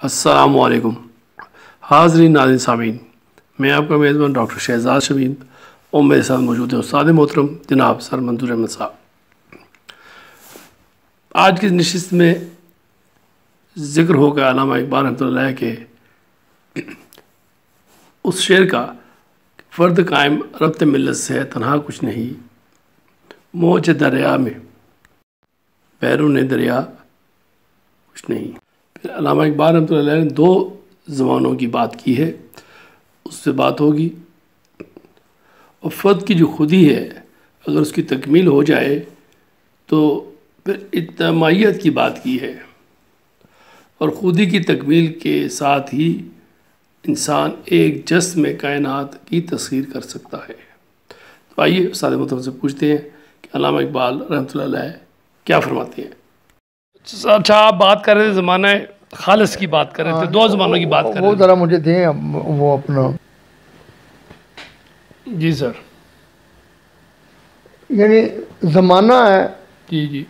अस्सलामुअलैकुम हाज़रीन नाज़रीन सामीन, मैं आपका मेज़बान डॉक्टर शहजाद शमीम और मेरे साथ मौजूद है उस्ताद मोहतरम जनाब सर मंजूर अहमद साहब। आज की नशिस्त में ज़िक्र होगा अल्लामा इकबाल रहमतुल्लाह के उस शेर का, फ़र्द कायम रब्त मिल्लत से है तन्हा कुछ नहीं, मौज दरिया में बैरून दरिया कुछ नहीं। फिर अल्लामा इकबाल रहमतुल्लाह ने दो ज़बानों की बात की है, उससे बात होगी। और फ़र्द की जो खुदी है अगर उसकी तकमील हो जाए तो फिर इज्तिमाइयत की बात की है, और खुदी की तकमील के साथ ही इंसान एक जिस्म कायनात की तस्खीर कर सकता है। तो आइए उस्ताद मोहतरम से पूछते हैं कि अल्लामा इकबाल रहमतुल्लाह क्या फरमाते हैं। अच्छा, आप बात कर रहे थे ज़माना खालिस की बात कर रहे थे, दो ज़मानों की बात कर रहे थे। वो ज़रा मुझे दें वो अपना। जी सर। यानी ज़माना है। जी जी।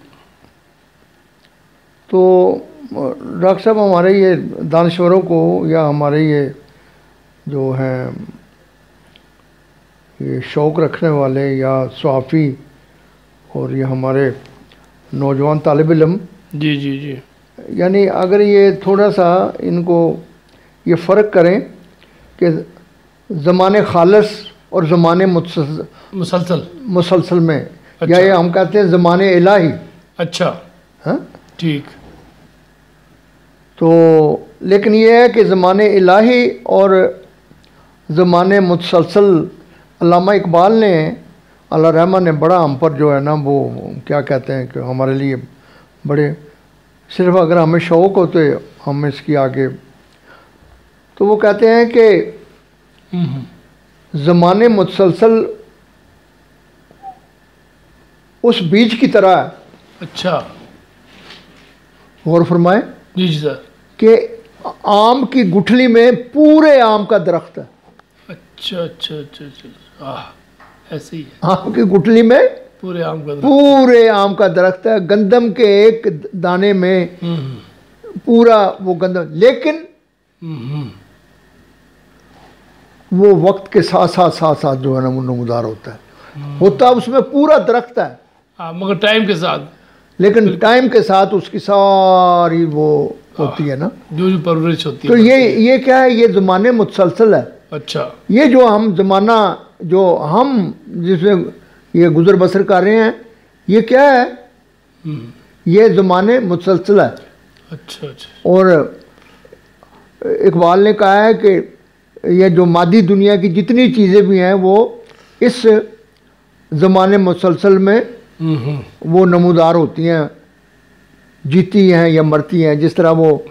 तो डॉक्टर साहब हमारे ये दानश्वरों को या हमारे ये जो हैं ये शौक़ रखने वाले या सहाफ़ी और ये हमारे नौजवान तालिब इल्म, जी जी जी, यानी अगर ये थोड़ा सा इनको ये फ़र्क करें कि ज़माने खालिस और ज़माने मुसलसल में, अच्छा। या ये हम कहते हैं ज़माने इलाही। अच्छा, हाँ ठीक। तो लेकिन ये है कि ज़माने इलाही और ज़माने मुसलसल, अल्लामा इकबाल ने अल्लाह रहमान ने बड़ा हम पर जो है ना वो क्या कहते हैं कि हमारे लिए बड़े, सिर्फ अगर हमें शौक़ हो तो हम इसकी आगे, तो वो कहते हैं कि ज़माने मुसलसल उस बीज की तरह है। अच्छा, गौर फरमाएं। जी जी सर। कि आम की गुठली में पूरे आम का दरख्त है। अच्छा अच्छा अच्छा अच्छा, ऐसे ही है। आम की गुठली में पूरे आम का दरख्त है। गंदम के एक दाने में पूरा वो गंदम, लेकिन वो वक्त के साथ साथ जो है ना वो नमूदार होता है। होता उसमें पूरा दरख्त है, मगर टाइम के साथ, लेकिन टाइम के साथ उसकी सारी वो होती है ना, जो परवरिश होती है। तो है ये क्या है, ये ज़माने मुसलसल है। अच्छा, ये जो हम ज़माना जो हम जिसमें ये गुजर बसर कर रहे हैं, ये क्या है, ये ज़माने मुसलसल है। अच्छा अच्छा। और इकबाल ने कहा है कि ये जो मादी दुनिया की जितनी चीज़ें भी हैं वो इस ज़माने मुसलसल में वो नमूदार होती हैं, जीती हैं या मरती हैं। जिस तरह वो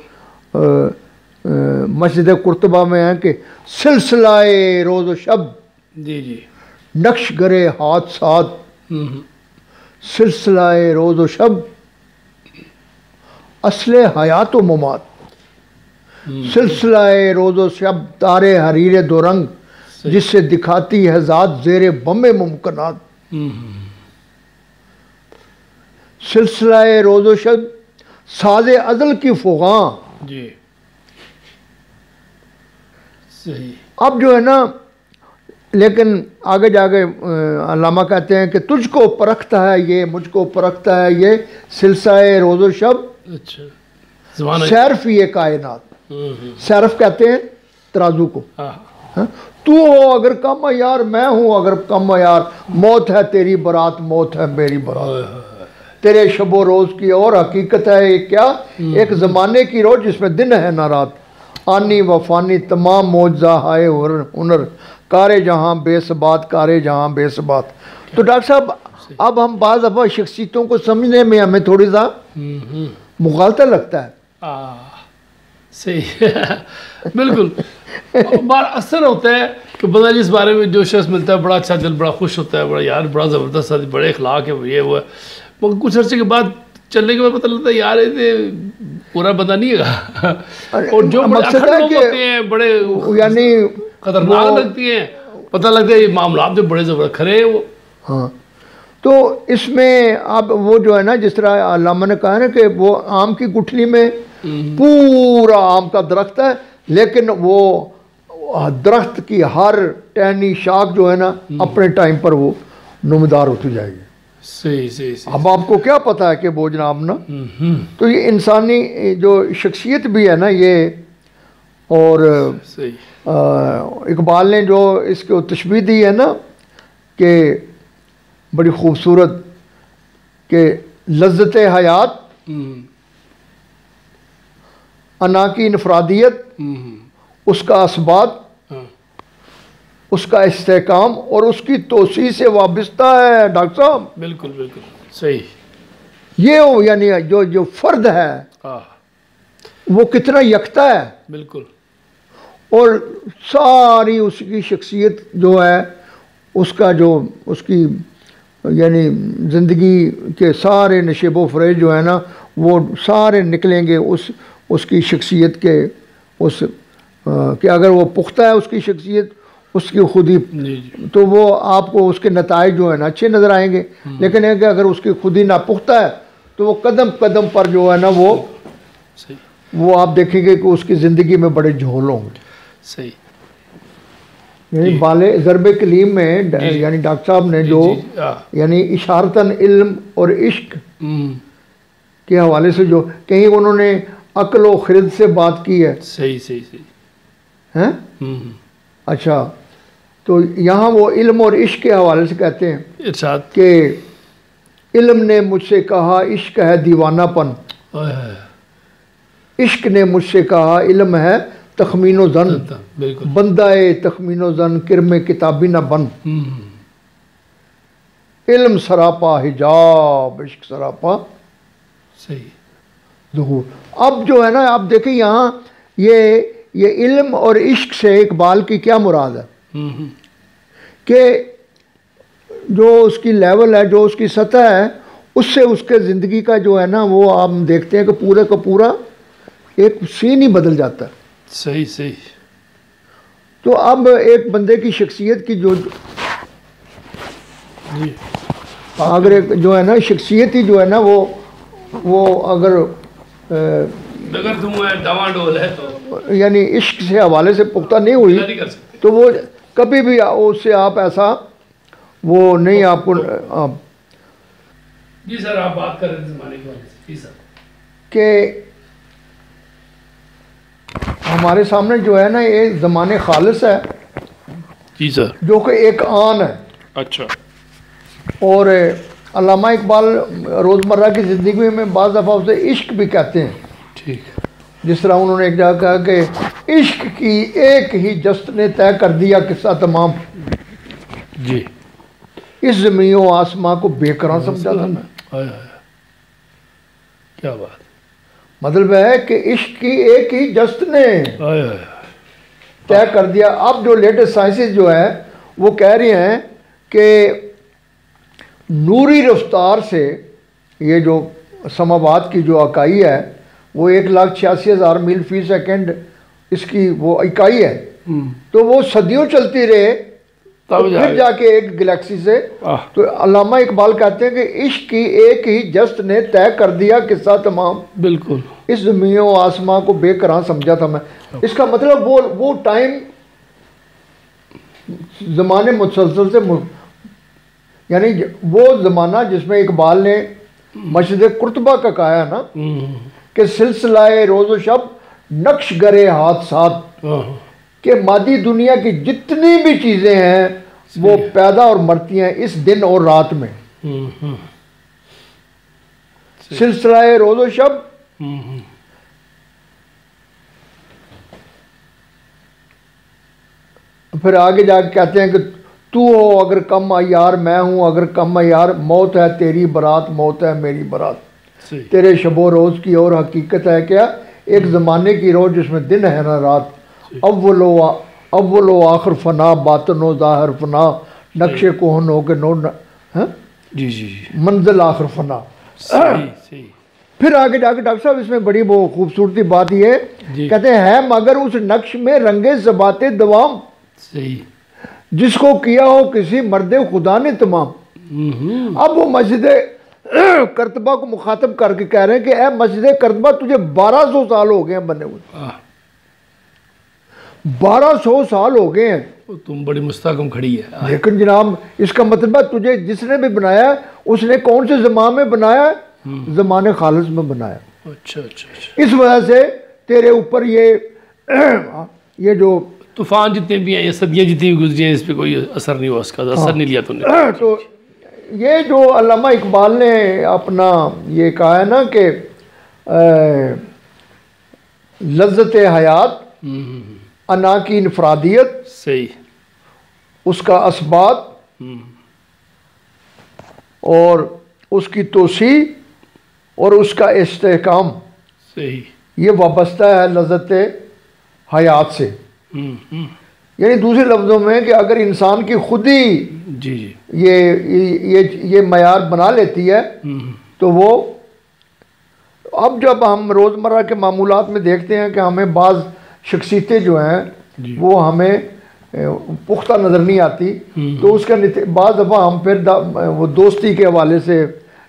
मस्जिद कुर्तबा में है कि सिलसिलाए रोज़ शब, जी जी, नक्श गरे हाथ साथ, सिलसिलाए रोज़ शब, असले हयात व ममात, सिलसिलाए रोज़ शब, तारे हरीरे दो रंग, जिससे दिखाती है ज़ात ज़ेरे बम्बे मुमकनात, सिलसिलाए रोज़ शब, साज़े अज़ल की फ़ुग़ां। जी सही। अब जो है ना, लेकिन आगे जाके अल्लामा कहते हैं कि तुझको परखता है ये, मुझको परखता है ये, सिलसिलाए रोज़ो शब। अच्छा, सैरफ ये कायनात, सैरफ कहते हैं तराजू को। तू हो अगर कम यार, मैं हूँ अगर कम यार, मौत है तेरी बारात, मौत है मेरी बारात, तेरे शबो रोज़ की और हकीकत है ये क्या, एक ज़माने की रोज़ जिसमें दिन है ना रात, आनी वफानी तमाम मौजा हाय हुनर, कारे जहाँ बेसबात, कारे जहाँ बेसबात। तो डॉक्टर साहब अब हम बाज़ दफ़ा शख्सियतों को समझने में हमें थोड़ी सा मुग़ालता लगता है। सही बिल्कुल। बार असर होता है कि बंदा जिस बारे में जो शख्स मिलता है बड़ा अच्छा, दिल बड़ा खुश होता है, बड़ा यार बड़ा ज़बरदस्त है, बड़े अखलाक है, ये वो है, मगर कुछ अर्से के बाद चलने के बाद पता लगता है यार ये पूरा बंदा नहीं है। और जो मकसद होते हैं बड़े यानी खतरनाक लगती हैं, पता लगता है ये मामला जो बड़े ज़बरदस्त खरे हैं वो। हाँ, तो इसमें अब वो जो है ना, जिस तरह अल्लामा ने कहा ना कि वो आम की गुठली में पूरा आम का दरख्त है, लेकिन वो दरख्त की हर टहनी शाख जो है ना अपने टाइम पर वो नुमदार होती जाएगी। सही सही सही। अब आपको क्या पता है कि वो जनाब ना, तो ये इंसानी जो शख्सियत भी है ना ये, और सही। इकबाल ने जो इसको तशबीह दी है ना कि बड़ी खूबसूरत, कि लज्जत हयात, अना की इनफरादियत, उसका असबात, उसका इस्तेकाम और उसकी तोसी से वाबस्ता है डॉक्टर साहब। बिल्कुल बिल्कुल सही। ये हो यानी जो जो फर्द है वो कितना यकता है, बिल्कुल, और सारी उसकी शख्सियत जो है, उसका जो उसकी यानी ज़िंदगी के सारे नशेबो फरेज जो है ना वो सारे निकलेंगे उसकी शख्सियत के उस कि अगर वो पुख्ता है उसकी शख्सियत उसकी खुद ही, तो वो आपको उसके नताइज जो है ना अच्छे नज़र आएंगे। लेकिन है कि अगर उसकी खुद ही नापुख्ता है तो वो कदम कदम पर जो है ना वो आप देखेंगे कि उसकी ज़िंदगी में बड़े झोल होंगे। सही। यानी बाले ज़रब कलीम में यानी डॉक्टर साहब ने जो यानी इशारतन इल्म और इश्क के हवाले से जो कहीं उन्होंने अक्ल और खिरद से बात की है। सही सही सही हैं। अच्छा, तो यहाँ वो इल्म और इश्क के हवाले से कहते हैं इरशाद कि इल्म ने मुझसे कहा इश्क है दीवानापन, इश्क ने मुझसे कहा इल्म है तखमीनो जन, बंदाए तखमीनो जन किरमे किताबी न बन, इल्म सरापा हिजाब इश्क सरापा। सही। ज़हूर। अब जो है ना आप देखिए यहाँ ये इल्म और इश्क से इकबाल की क्या मुराद है कि जो उसकी लेवल है, जो उसकी सतह है, उससे उसके ज़िंदगी का जो है ना वो आप देखते हैं कि पूरे का पूरा एक सीन ही बदल जाता है। सही सही। तो अब एक बंदे की शख्सियत की जो अगर एक जो है ना शख्सियत ही जो है ना वो अगर तुम डावाडोल है तो यानी इश्क से हवाले से पुख्ता नहीं हुई तो वो कभी भी उससे आप ऐसा वो नहीं आपको आप जी सर आप बात कर रहे थे ज़माने के बारे में। जी सर कि हमारे सामने जो है ना ये ज़माने खालिस है। जी सर। जो कि एक आन है। अच्छा। और अल्लामा इकबाल रोज़मर्रा की ज़िंदगी में बाज़ दफ़ा उसे इश्क भी कहते हैं। ठीक। जिस तरह उन्होंने एक जगह कहा कि इश्क की एक ही जस्त ने तय कर दिया किस्सा तमाम। जी। इस ज़मीन आसमां को बेकरार समझा था मैं। क्या बात। मतलब है कि इश्क की एक ही जस्त ने तय कर दिया। अब जो लेटेस्ट साइंसेस जो है वो कह रहे हैं कि नूरी रफ्तार से ये जो समावात की जो इकाई है वो 1,86,000 मील फी सेकेंड इसकी वो इकाई है। तो वो सदियों चलती रहे तो फिर जाके एक गैलेक्सी से। तो अल्लामा इकबाल कहते हैं कि इश्क की एक ही जस्त ने तय कर दिया किस्सा तमाम। बिल्कुल। इस ज़मीन व आसमां को बेकरार समझा था मैं। इसका मतलब वो टाइम ज़माने मुसलसल से यानी वो ज़माना जिसमें इकबाल ने मस्जिद कुर्तबा का कहा है ना कि सिलसिलाए रोज़ शब नक्श गरे हाथ साथ, कि मादी दुनिया की जितनी भी चीज़ें हैं वो पैदा और मरती हैं इस दिन और रात में। सिलसिलाए रोज़ो शब फिर आगे जाके कहते हैं कि तू हो अगर कम अयार मैं हूँ अगर कम अयार, मौत है तेरी बारात मौत है मेरी बारात, तेरे शबो रोज़ की और हकीकत है क्या एक ज़माने की रोज़ जिसमें दिन है ना रात, अव्वलो आखिर फना बातनो ज़ाहिर फना, नक्शे कोहन हो के नो जी जी जी मंजिल आखिर फना। सही। फिर आगे जाके डॉक्टर साहब इसमें बड़ी वो खूबसूरती बात ये कहते हैं मगर उस नक्श में रंगे ज़बाते दवाम, सही, जिसको किया हो किसी मर्दे खुदा ने तमाम। अब वो मस्जिद करतबा को मुखातब करके कह रहे हैं कि ए मस्जिद करतबा तुझे 1200 साल हो गए हैं बने हुए, 1200 साल हो गए हैं, तुम बड़ी मुस्तहकम खड़ी है। लेकिन जनाब इसका मतलब है तुझे जिसने भी बनाया उसने कौन से ज़माने में बनाया? ज़माने खालिस में बनाया। अच्छा अच्छा अच्छा। इस वजह से तेरे ऊपर ये जो तूफान जितने भी हैं, ये सदियाँ जितनी भी गुजरी हैं, इस पर कोई असर नहीं हुआ, उसका असर नहीं लिया तुमने। तो ये जो अल्लामा इकबाल ने अपना ये कहा है ना कि लज्जत हयात, अना की इनफरादियत, सही, उसका असबात और उसकी तोसी और उसका इस्तेहकाम, सही, ये वाबस्ता है लज्जत हयात से। यानी दूसरे लफ्ज़ों में कि अगर इंसान की खुद ही जी जी ये मयार बना लेती है तो वो, अब जब हम रोज़मर्रा के मामूलात में देखते हैं कि हमें बाज़ शख्सियतें जो हैं वो हमें पुख्ता नज़र नहीं आती, तो उसका बाज़ दफ़ा हम फिर वो दोस्ती के हवाले से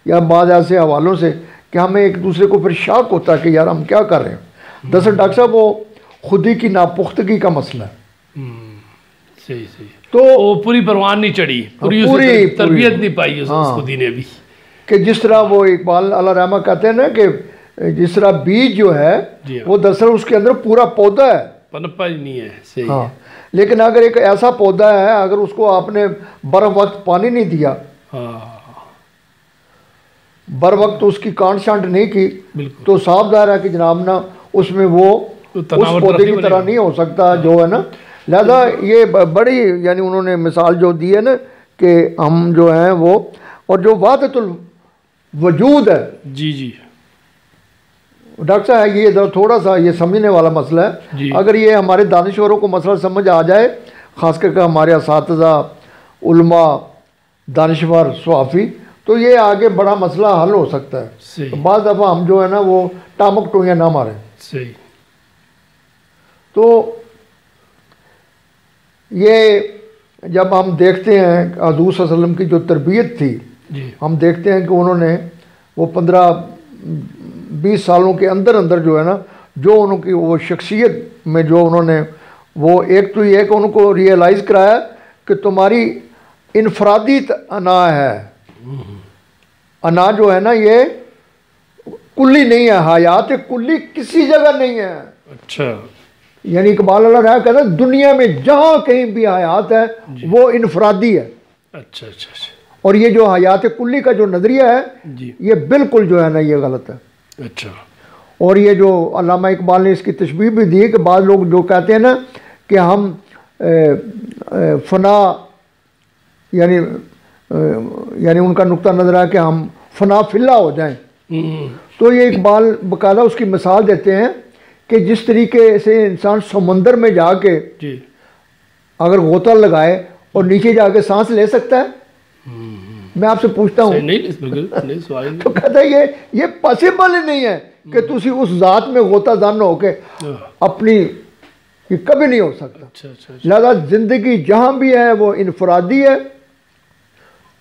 या बाज़ ऐसे हवालों से कि हमें एक दूसरे को फिर शक होता है कि यार हम क्या कर रहे हैं। दरअसल डॉक्टर साहब वो खुद ही की नापुख्तगी का मसला है। सही सही। तो वो पूरी परवान नहीं चढ़ी, पूरी तरबियत नहीं पाई उस खुदी ने भी, कि जिस तरह वो इकबाल अल्लाह रहमा कहते हैं ना कि जिस तरह बीज जो है वो दरअसल उसके अंदर पूरा पौधा है, पनपा ही नहीं है। सही हाँ, लेकिन अगर एक ऐसा पौधा है अगर उसको आपने बर वक्त पानी नहीं दिया, बर वक्त उसकी कांट शांट नहीं की, तो साफ ज़ाहिर है कि जनाब ना उसमें वो उस पौधे की तरह नहीं हो सकता जो है ना। लिहाजा ये बड़ी यानी उन्होंने मिसाल जो दी है ना कि हम जो हैं वो, और जो वाहदतुल वजूद है जी जी डॉक्टर साहब, ये थोड़ा सा ये समझने वाला मसला है। अगर ये हमारे दानिश्वरों को मसला समझ आ जाए, ख़ास करके हमारे असातिज़ा उलमा दानिश्वर सवाफ़ी, तो ये आगे बड़ा मसला हल हो सकता है। तो बाज़ दफ़ा हम जो है ना वो टामक टोइयाँ ना मारें। सही। तो ये जब हम देखते हैं हज़ूर सल्लल्लाहु अलैहि वसल्लम की जो तरबियत थी, हम देखते हैं कि उन्होंने वो 15-20 सालों के अंदर अंदर जो है ना, जो उनकी वो शख्सियत में जो उन्होंने वो एक तो ये कि उनको रियलाइज़ कराया कि तुम्हारी इनफरादी अना है, अना जो है ना ये कुल्ली नहीं है, हयात कुल्ली किसी जगह नहीं है। अच्छा, यानी इकबाल अल्लाह रहा कहता है दुनिया में जहाँ कहीं भी हयात है वो इनफरादी है। अच्छा अच्छा अच्छा। और ये जो हयात कुल्ली का जो नज़रिया है ये बिल्कुल जो है ना ये गलत है। अच्छा। और ये जो अल्लामा इकबाल ने इसकी तशबीह भी दी है कि बाद लोग जो कहते हैं ना कि हम फना यानी उनका नुक्ता नज़र है कि हम फना फिल्ला हो जाएं, तो ये इकबाल बाकायदा उसकी मिसाल देते हैं कि जिस तरीके से इंसान समंदर में जाके अगर गोता लगाए और नीचे जाके सांस ले सकता है। मैं आपसे पूछता हूँ, तो कहता है ये पॉसिबल ही नहीं है कि तुसी उस जात में गोता दान हो के अपनी, ये कभी नहीं हो सकता। लिहाजा जिंदगी जहाँ भी है वो इनफरादी है।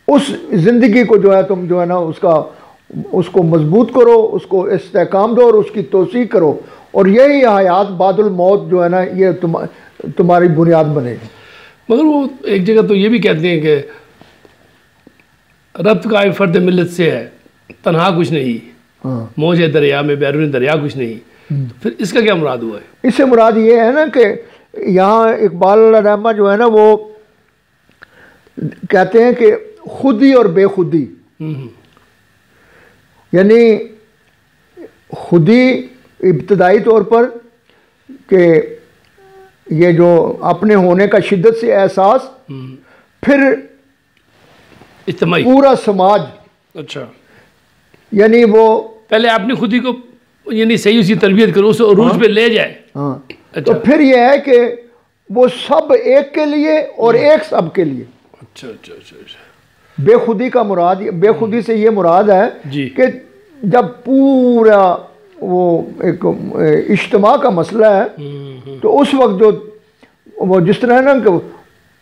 उस जिंदगी को जो है तुम जो है ना उसको मजबूत करो, उसको इस्तेहकाम दो और उसकी तोसी करो, और यही हयात बादुल मौत जो है ना ये तुम्हारी बुनियाद बनेगी। मगर वो एक जगह तो ये भी कहते हैं कि रब्त का फ़र्द मिल्लत से है, तन्हा कुछ नहीं, मौज दरिया में बैरून दरिया कुछ नहीं। तो फिर इसका क्या मुराद हुआ है? इससे मुराद ये है ना कि यहाँ इकबाल रहमा जो है ना वो कहते हैं कि खुदी और बेखुदी, यानी खुदी इब्तदाई तौर पर कि ये जो अपने होने का शिद्दत से एहसास, फिर इज्तिमाई पूरा समाज। अच्छा, यानी वो पहले आपने खुदी को यानी सही उसकी तरबियत करो, उसे अरूज पे ले जाए। हाँ, अच्छा। तो फिर ये है कि वो सब एक के लिए और एक सब के लिए। अच्छा अच्छा अच्छा अच्छा। बेखुदी का मुराद, बेखुदी से ये मुराद है कि जब पूरा वो एक इज्तिमा का मसला है, तो उस वक्त जो वो जिस तरह है ना कि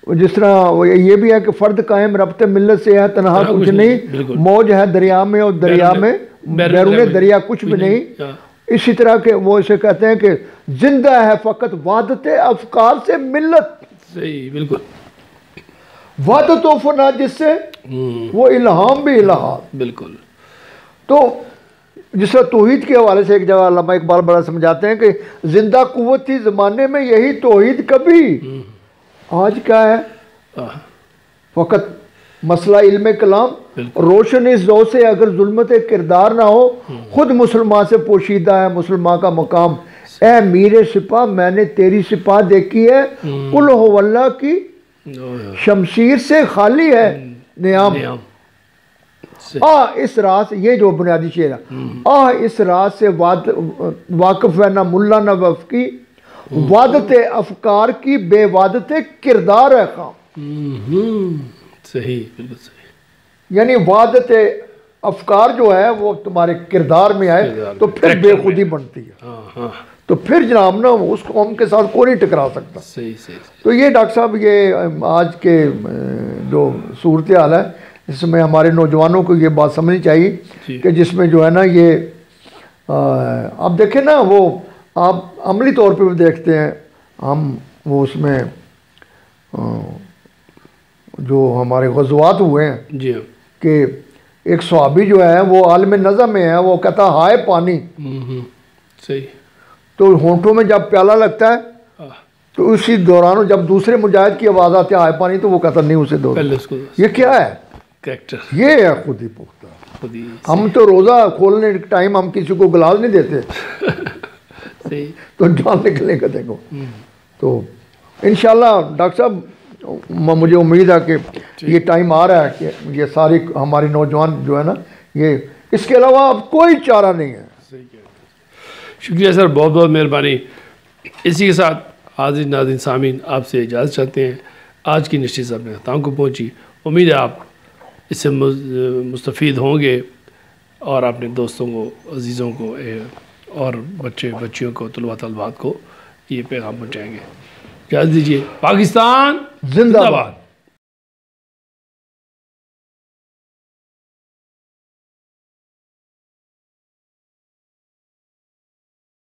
जिस तरह ये भी है कि फ़र्द कायम रब्ते मिल्लत से है तनहा कुछ नहीं, मौज है दरिया में और दरिया में बैरून दरिया कुछ भी नहीं। इसी तरह के वो इसे कहते हैं कि जिंदा है फ़कत वादत अफकार से मिल्लत। सही, बिल्कुल। वादत व फना जिससे वो इल्हाम भी इल्हाम। बिल्कुल। तो जिस तरह तौहीद के हवाले से एक जगह अल्लामा इकबाल बड़ा समझाते हैं कि जिंदा कुव्वत थी ज़माने में यही तौहीद कभी, आज क्या है फ़कत मसला इल्म कलाम, रोशन इस दौ से अगर जुल्मत किरदार ना हो, खुद मुसलमान से पोशीदा है मुसलमान का मकाम। ए मीरे सिपा मैंने तेरी सिपा देखी है, कुल हो वल्लाह की शमशीर से खाली है नियाम। इस रात, ये जो बुनियादी शेर है, इस रात से वाकिफ है ना मुल्ला न वफ की, वादत अफकार की बेवादत किरदार है खाम। सही, बिल्कुल सही। यानी वादत अफकार जो है वो तुम्हारे किरदार में आए तो फिर बेखुदी बनती है। तो फिर जनाब ना उस कौम के साथ कोई नहीं टकरा सकता। सही सही। तो ये डॉक्टर साहब ये आज के जो सूरत हाल है इसमें हमारे नौजवानों को ये बात समझनी चाहिए कि जिसमें जो है ना ये आप देखें ना, वो आप अमली तौर पे भी देखते हैं हम, वो उसमें जो हमारे ग़ज़वात हुए हैं जी कि एक सहाबी जो है वो आलम नज़म में है, वो कहता हाय पानी। सही। तो होंठों में जब प्याला लगता है तो उसी दौरान जब दूसरे मुजाहिद की आवाज़ आती है हाय पानी, तो वो कहता नहीं उसे दो। ये क्या है? कैरेक्टर। ये है खुद ही पुख्ता। हम तो रोज़ा खोलने के टाइम हम किसी को गिलास नहीं देते सही। तो जान निकलने का देखो। तो इंशाल्लाह डॉक्टर साहब मुझे उम्मीद है कि ये टाइम आ रहा है कि ये सारी हमारी नौजवान जो है ना, ये इसके अलावा अब कोई चारा नहीं है। शुक्रिया सर, बहुत बहुत मेहरबानी। इसी के साथ हाज़िर नाज़रीन सामीन आपसे इजाज़त चाहते हैं। आज की नशिस्त अपने ख़त्म को पहुँची। उम्मीद है आप इससे मुस्तफ़ीद होंगे और अपने दोस्तों को, अजीज़ों को और बच्चियों को, तलबा तलबात को ये पैगाम पहुँचाएँगे। इजाज़त दीजिए। पाकिस्तान जिंदाबाद।